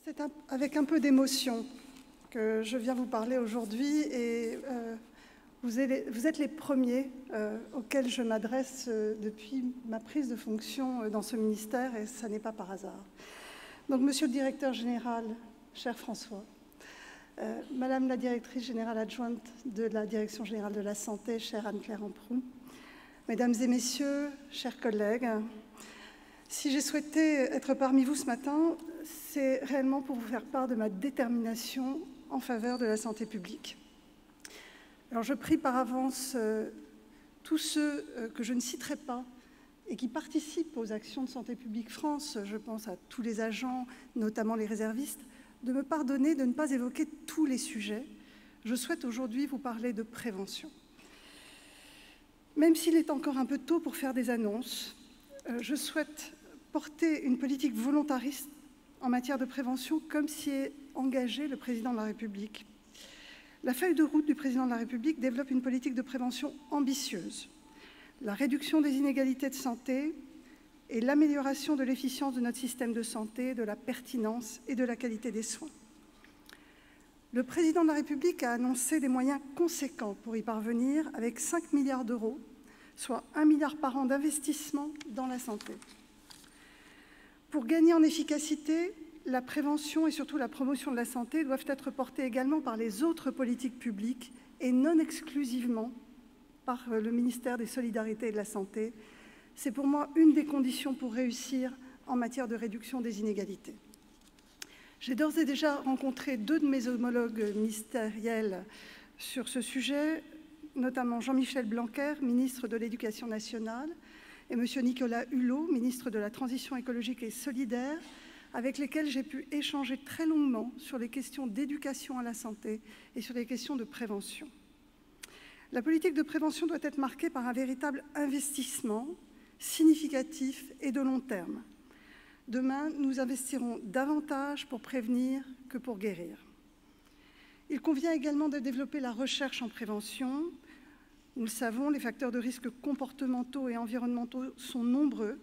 C'est avec un peu d'émotion que je viens vous parler aujourd'hui et vous êtes les premiers auxquels je m'adresse depuis ma prise de fonction dans ce ministère et ça n'est pas par hasard. Donc, Monsieur le Directeur Général, cher François, Madame la Directrice Générale Adjointe de la Direction Générale de la Santé, chère Anne-Claire Amproux, Mesdames et Messieurs, chers collègues, si j'ai souhaité être parmi vous ce matin, c'est réellement pour vous faire part de ma détermination en faveur de la santé publique. Alors je prie par avance tous ceux que je ne citerai pas et qui participent aux actions de Santé publique France, je pense à tous les agents, notamment les réservistes, de me pardonner de ne pas évoquer tous les sujets. Je souhaite aujourd'hui vous parler de prévention. Même s'il est encore un peu tôt pour faire des annonces, je souhaite porter une politique volontariste en matière de prévention comme s'y est engagé le Président de la République. La feuille de route du Président de la République développe une politique de prévention ambitieuse. La réduction des inégalités de santé et l'amélioration de l'efficience de notre système de santé, de la pertinence et de la qualité des soins. Le Président de la République a annoncé des moyens conséquents pour y parvenir avec 5 milliards d'euros, soit 1 milliard par an d'investissement dans la santé. Pour gagner en efficacité, la prévention et surtout la promotion de la santé doivent être portées également par les autres politiques publiques et non exclusivement par le ministère des Solidarités et de la Santé. C'est pour moi une des conditions pour réussir en matière de réduction des inégalités. J'ai d'ores et déjà rencontré 2 de mes homologues ministériels sur ce sujet, notamment Jean-Michel Blanquer, ministre de l'Éducation nationale, et M. Nicolas Hulot, ministre de la Transition écologique et solidaire, avec lesquels j'ai pu échanger très longuement sur les questions d'éducation à la santé et sur les questions de prévention. La politique de prévention doit être marquée par un véritable investissement significatif et de long terme. Demain, nous investirons davantage pour prévenir que pour guérir. Il convient également de développer la recherche en prévention. Nous le savons, les facteurs de risque comportementaux et environnementaux sont nombreux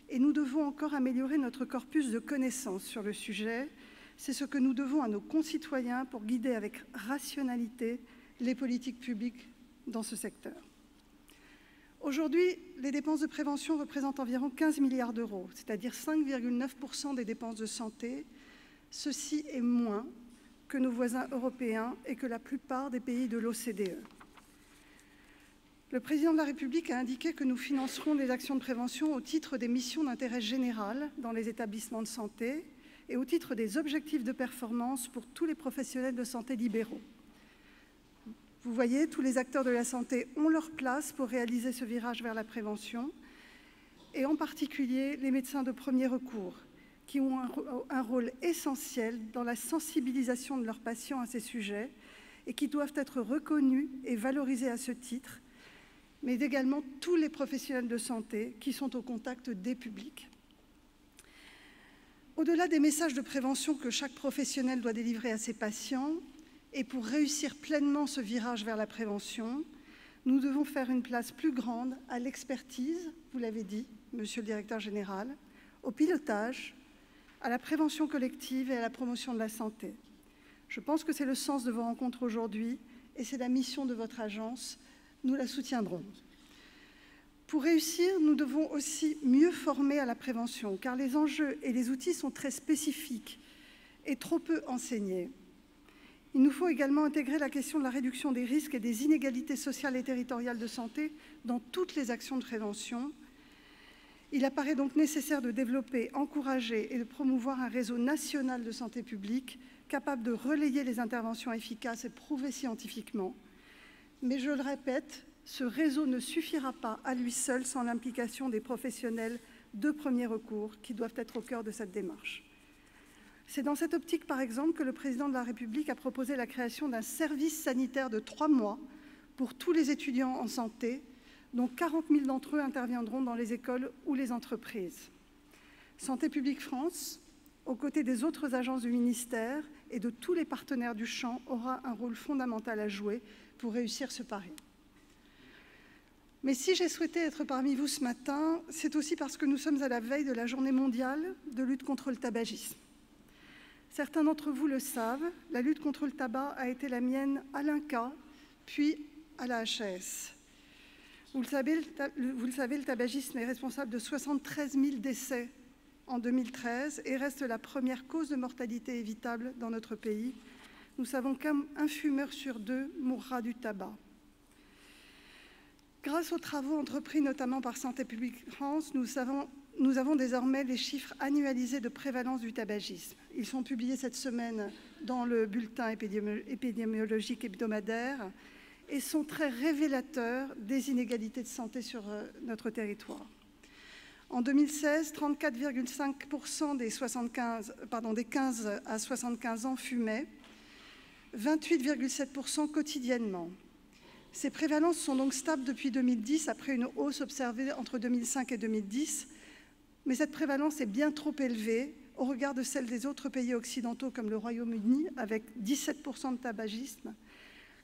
et nous devons encore améliorer notre corpus de connaissances sur le sujet. C'est ce que nous devons à nos concitoyens pour guider avec rationalité les politiques publiques dans ce secteur. Aujourd'hui, les dépenses de prévention représentent environ 15 milliards d'euros, c'est-à-dire 5,9% des dépenses de santé. Ceci est moins que nos voisins européens et que la plupart des pays de l'OCDE. Le Président de la République a indiqué que nous financerons les actions de prévention au titre des missions d'intérêt général dans les établissements de santé et au titre des objectifs de performance pour tous les professionnels de santé libéraux. Vous voyez, tous les acteurs de la santé ont leur place pour réaliser ce virage vers la prévention, et en particulier les médecins de premier recours, qui ont un rôle essentiel dans la sensibilisation de leurs patients à ces sujets et qui doivent être reconnus et valorisés à ce titre, mais également tous les professionnels de santé qui sont au contact des publics. Au-delà des messages de prévention que chaque professionnel doit délivrer à ses patients, et pour réussir pleinement ce virage vers la prévention, nous devons faire une place plus grande à l'expertise, vous l'avez dit, Monsieur le Directeur Général, au pilotage, à la prévention collective et à la promotion de la santé. Je pense que c'est le sens de vos rencontres aujourd'hui et c'est la mission de votre agence. Nous la soutiendrons. Pour réussir, nous devons aussi mieux former à la prévention, car les enjeux et les outils sont très spécifiques et trop peu enseignés. Il nous faut également intégrer la question de la réduction des risques et des inégalités sociales et territoriales de santé dans toutes les actions de prévention. Il apparaît donc nécessaire de développer, encourager et de promouvoir un réseau national de santé publique capable de relayer les interventions efficaces et prouvées scientifiquement. Mais je le répète, ce réseau ne suffira pas à lui seul sans l'implication des professionnels de premier recours qui doivent être au cœur de cette démarche. C'est dans cette optique, par exemple, que le Président de la République a proposé la création d'un service sanitaire de 3 mois pour tous les étudiants en santé, dont 40 000 d'entre eux interviendront dans les écoles ou les entreprises. Santé publique France, aux côtés des autres agences du ministère et de tous les partenaires du champ, aura un rôle fondamental à jouer pour réussir ce pari. Mais si j'ai souhaité être parmi vous ce matin, c'est aussi parce que nous sommes à la veille de la Journée mondiale de lutte contre le tabagisme. Certains d'entre vous le savent, la lutte contre le tabac a été la mienne à l'INCa, puis à la HAS. Vous le savez, le tabagisme est responsable de 73 000 décès en 2013 et reste la première cause de mortalité évitable dans notre pays. Nous savons qu'un fumeur sur 2 mourra du tabac. Grâce aux travaux entrepris notamment par Santé publique France, nous avons désormais les chiffres annualisés de prévalence du tabagisme. Ils sont publiés cette semaine dans le bulletin épidémiologique hebdomadaire et sont très révélateurs des inégalités de santé sur notre territoire. En 2016, 34,5% des 15 à 75 ans fumaient, 28,7% quotidiennement. Ces prévalences sont donc stables depuis 2010, après une hausse observée entre 2005 et 2010, mais cette prévalence est bien trop élevée au regard de celle des autres pays occidentaux comme le Royaume-Uni, avec 17% de tabagisme,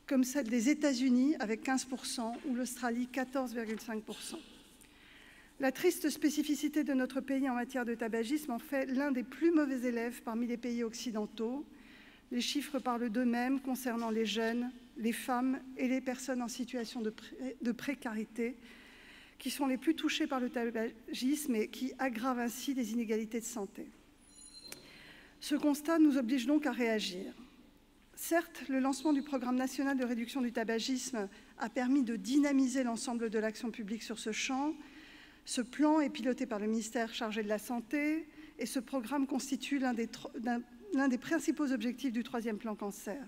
comme celle des États-Unis, avec 15%, ou l'Australie, 14,5%. La triste spécificité de notre pays en matière de tabagisme en fait l'un des plus mauvais élèves parmi les pays occidentaux. Les chiffres parlent d'eux-mêmes concernant les jeunes, les femmes et les personnes en situation de précarité, qui sont les plus touchées par le tabagisme et qui aggravent ainsi les inégalités de santé. Ce constat nous oblige donc à réagir. Certes, le lancement du programme national de réduction du tabagisme a permis de dynamiser l'ensemble de l'action publique sur ce champ. Ce plan est piloté par le ministère chargé de la Santé et ce programme constitue l'un des principaux objectifs du 3e plan cancer.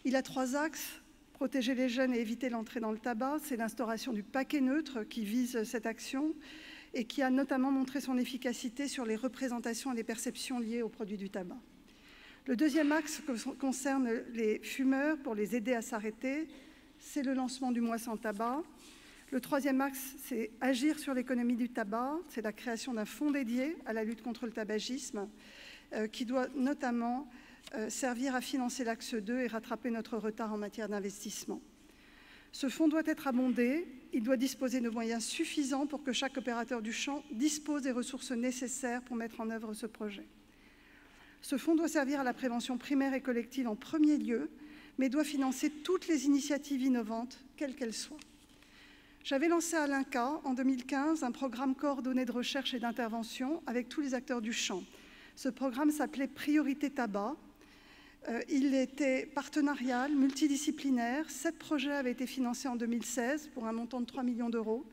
Il a 3 axes: protéger les jeunes et éviter l'entrée dans le tabac. C'est l'instauration du paquet neutre qui vise cette action et qui a notamment montré son efficacité sur les représentations et les perceptions liées aux produits du tabac. Le 2e axe concerne les fumeurs pour les aider à s'arrêter. C'est le lancement du mois sans tabac. Le 3e axe, c'est agir sur l'économie du tabac. C'est la création d'un fonds dédié à la lutte contre le tabagisme qui doit notamment servir à financer l'axe 2 et rattraper notre retard en matière d'investissement. Ce fonds doit être abondé, il doit disposer de moyens suffisants pour que chaque opérateur du champ dispose des ressources nécessaires pour mettre en œuvre ce projet. Ce fonds doit servir à la prévention primaire et collective en premier lieu, mais doit financer toutes les initiatives innovantes, quelles qu'elles soient. J'avais lancé à l'INCa, en 2015, un programme coordonné de recherche et d'intervention avec tous les acteurs du champ. Ce programme s'appelait Priorité Tabac. Il était partenarial, multidisciplinaire. 7 projets avaient été financés en 2016 pour un montant de 3 millions d'euros,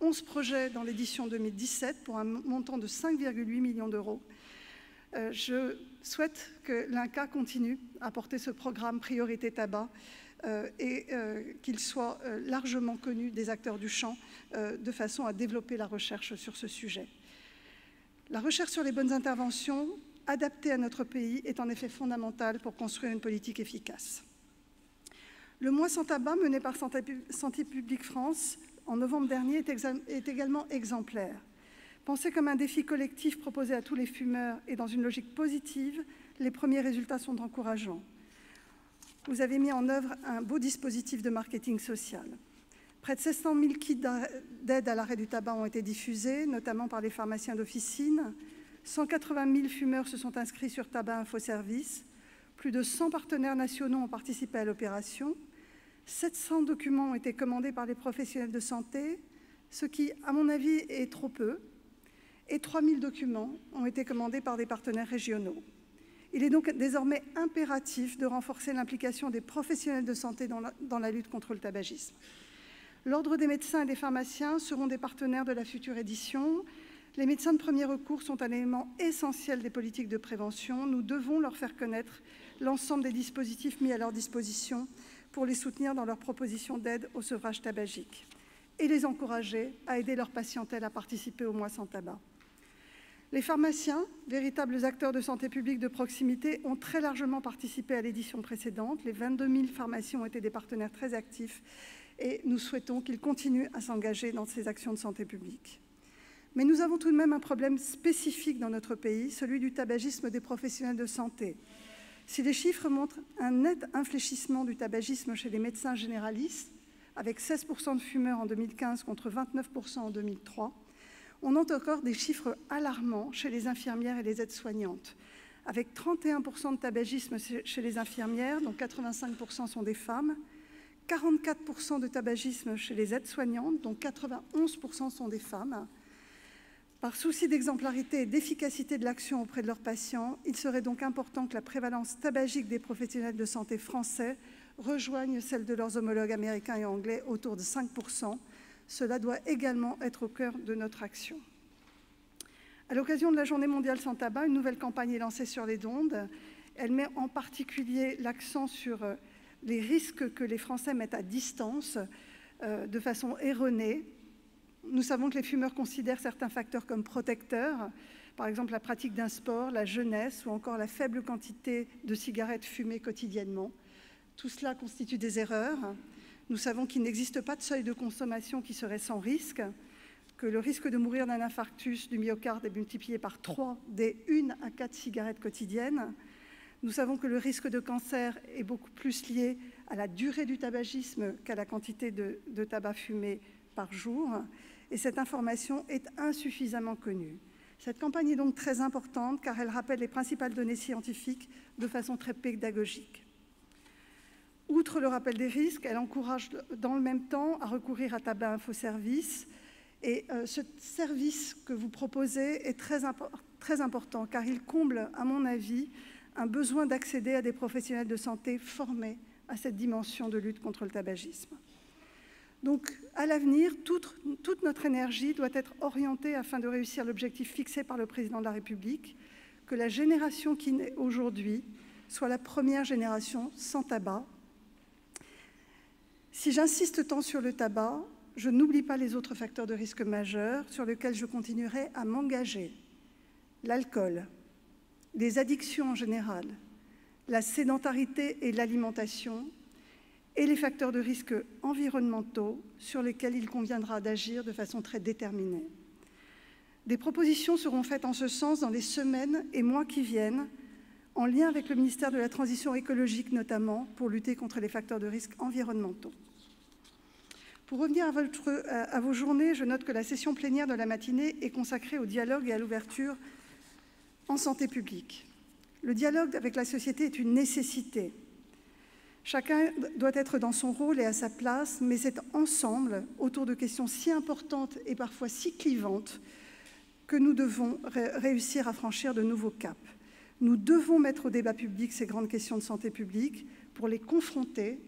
11 projets dans l'édition 2017 pour un montant de 5,8 millions d'euros. Je souhaite que l'INCa continue à porter ce programme Priorité Tabac et qu'il soit largement connu des acteurs du champ de façon à développer la recherche sur ce sujet. La recherche sur les bonnes interventions adaptée à notre pays est en effet fondamentale pour construire une politique efficace. Le mois sans tabac mené par Santé publique France en novembre dernier est également exemplaire. Pensé comme un défi collectif proposé à tous les fumeurs et dans une logique positive, les premiers résultats sont encourageants. Vous avez mis en œuvre un beau dispositif de marketing social. Près de 700 000 kits d'aide à l'arrêt du tabac ont été diffusés, notamment par les pharmaciens d'officine. 180 000 fumeurs se sont inscrits sur Tabac Info Service. Plus de 100 partenaires nationaux ont participé à l'opération. 700 documents ont été commandés par les professionnels de santé, ce qui, à mon avis, est trop peu. Et 3 000 documents ont été commandés par des partenaires régionaux. Il est donc désormais impératif de renforcer l'implication des professionnels de santé dans la lutte contre le tabagisme. L'Ordre des médecins et des pharmaciens seront des partenaires de la future édition. Les médecins de premier recours sont un élément essentiel des politiques de prévention. Nous devons leur faire connaître l'ensemble des dispositifs mis à leur disposition pour les soutenir dans leurs propositions d'aide au sevrage tabagique et les encourager à aider leur patientèle à participer au mois sans tabac. Les pharmaciens, véritables acteurs de santé publique de proximité, ont très largement participé à l'édition précédente. Les 22 000 pharmaciens ont été des partenaires très actifs et nous souhaitons qu'ils continuent à s'engager dans ces actions de santé publique. Mais nous avons tout de même un problème spécifique dans notre pays, celui du tabagisme des professionnels de santé. Si les chiffres montrent un net infléchissement du tabagisme chez les médecins généralistes, avec 16% de fumeurs en 2015 contre 29% en 2003, on note encore des chiffres alarmants chez les infirmières et les aides-soignantes, avec 31% de tabagisme chez les infirmières, dont 85% sont des femmes, 44% de tabagisme chez les aides-soignantes, dont 91% sont des femmes. Par souci d'exemplarité et d'efficacité de l'action auprès de leurs patients, il serait donc important que la prévalence tabagique des professionnels de santé français rejoigne celle de leurs homologues américains et anglais autour de 5%. Cela doit également être au cœur de notre action. À l'occasion de la Journée mondiale sans tabac, une nouvelle campagne est lancée sur les ondes. Elle met en particulier l'accent sur les risques que les Français mettent à distance de façon erronée. Nous savons que les fumeurs considèrent certains facteurs comme protecteurs, par exemple la pratique d'un sport, la jeunesse ou encore la faible quantité de cigarettes fumées quotidiennement. Tout cela constitue des erreurs. Nous savons qu'il n'existe pas de seuil de consommation qui serait sans risque, que le risque de mourir d'un infarctus du myocarde est multiplié par 3 des 1 à 4 cigarettes quotidiennes. Nous savons que le risque de cancer est beaucoup plus lié à la durée du tabagisme qu'à la quantité de tabac fumé par jour, et cette information est insuffisamment connue. Cette campagne est donc très importante car elle rappelle les principales données scientifiques de façon très pédagogique. Outre le rappel des risques, elle encourage dans le même temps à recourir à Tabac Info Service. Et ce service que vous proposez est très important car il comble, à mon avis, un besoin d'accéder à des professionnels de santé formés à cette dimension de lutte contre le tabagisme. Donc, à l'avenir, toute notre énergie doit être orientée afin de réussir l'objectif fixé par le Président de la République, que la génération qui naît aujourd'hui soit la première génération sans tabac. Si j'insiste tant sur le tabac, je n'oublie pas les autres facteurs de risque majeurs sur lesquels je continuerai à m'engager. L'alcool, les addictions en général, la sédentarité et l'alimentation, et les facteurs de risque environnementaux sur lesquels il conviendra d'agir de façon très déterminée. Des propositions seront faites en ce sens dans les semaines et mois qui viennent, en lien avec le ministère de la Transition écologique notamment, pour lutter contre les facteurs de risque environnementaux. Pour revenir à vos journées, je note que la session plénière de la matinée est consacrée au dialogue et à l'ouverture en santé publique. Le dialogue avec la société est une nécessité. Chacun doit être dans son rôle et à sa place, mais c'est ensemble, autour de questions si importantes et parfois si clivantes, que nous devons réussir à franchir de nouveaux caps. Nous devons mettre au débat public ces grandes questions de santé publique pour les confronter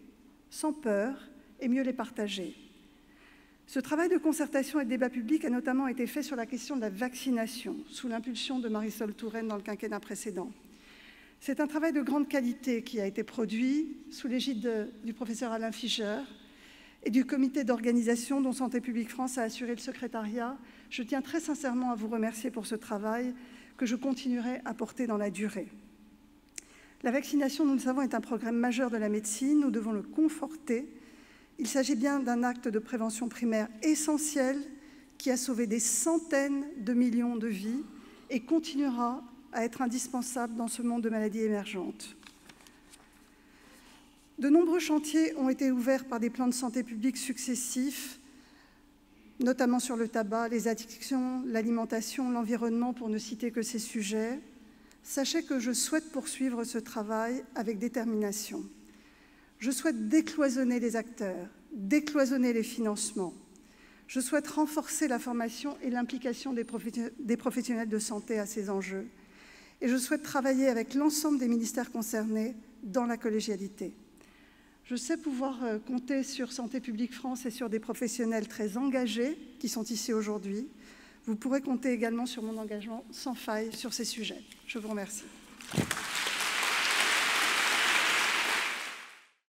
sans peur et mieux les partager. Ce travail de concertation et de débat public a notamment été fait sur la question de la vaccination, sous l'impulsion de Marisol Touraine dans le quinquennat précédent. C'est un travail de grande qualité qui a été produit sous l'égide du professeur Alain Fischer et du comité d'organisation dont Santé publique France a assuré le secrétariat. Je tiens très sincèrement à vous remercier pour ce travail que je continuerai à porter dans la durée. La vaccination, nous le savons, est un progrès majeur de la médecine. Nous devons le conforter. Il s'agit bien d'un acte de prévention primaire essentiel qui a sauvé des centaines de millions de vies et continuera à être indispensable dans ce monde de maladies émergentes. De nombreux chantiers ont été ouverts par des plans de santé publique successifs, notamment sur le tabac, les addictions, l'alimentation, l'environnement, pour ne citer que ces sujets. Sachez que je souhaite poursuivre ce travail avec détermination. Je souhaite décloisonner les acteurs, décloisonner les financements. Je souhaite renforcer la formation et l'implication des professionnels de santé à ces enjeux. Et je souhaite travailler avec l'ensemble des ministères concernés dans la collégialité. Je sais pouvoir compter sur Santé publique France et sur des professionnels très engagés qui sont ici aujourd'hui. Vous pourrez compter également sur mon engagement sans faille sur ces sujets. Je vous remercie.